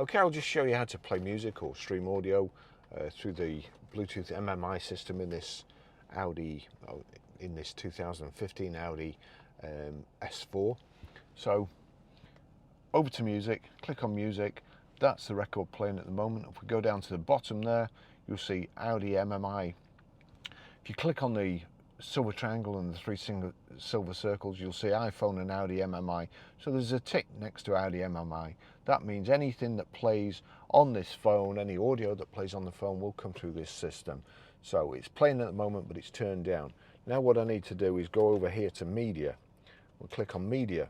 Okay, I'll just show you how to play music or stream audio through the Bluetooth MMI system in this Audi, in this 2015 Audi S4. So over to music, click on music. That's the record playing at the moment. If we go down to the bottom there, you'll see Audi MMI. If you click on the silver triangle and the three silver circles, you'll see iPhone and Audi MMI. So there's a tick next to Audi MMI. That means anything that plays on this phone, any audio that plays on the phone, will come through this system. So it's playing at the moment, but it's turned down. Now what I need to do is go over here to media. We'll click on media,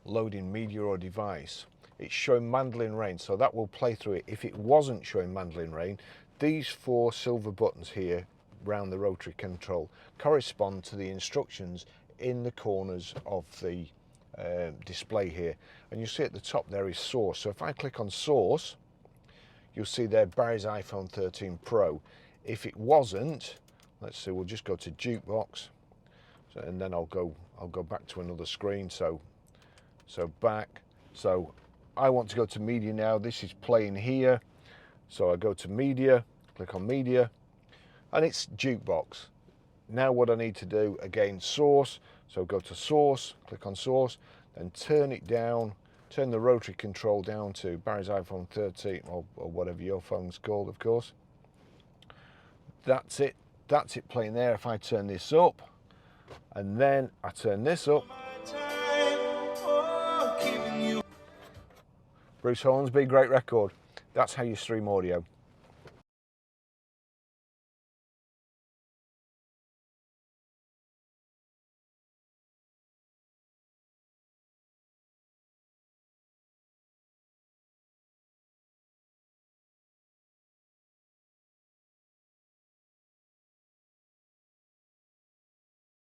loading media or device. It's showing Mandolin Rain, so that will play through it. If it wasn't showing Mandolin Rain, these four silver buttons here around the rotary control correspond to the instructions in the corners of the display here, and you see at the top there is source. So if I click on source, you'll see there Barry's iPhone 13 Pro. If it wasn't, let's see, we'll just go to jukebox, and then I'll go back to another screen. So back. So I want to go to media now. This is playing here, so I go to media, click on media, and it's jukebox. Now what I need to do, again, source, so go to source, click on source, then turn it down, turn the rotary control down to Barry's iPhone 13 or whatever your phone's called, of course. That's it playing there. If I turn this up and then I turn this up, Bruce Hornsby, great record. That's how you stream audio.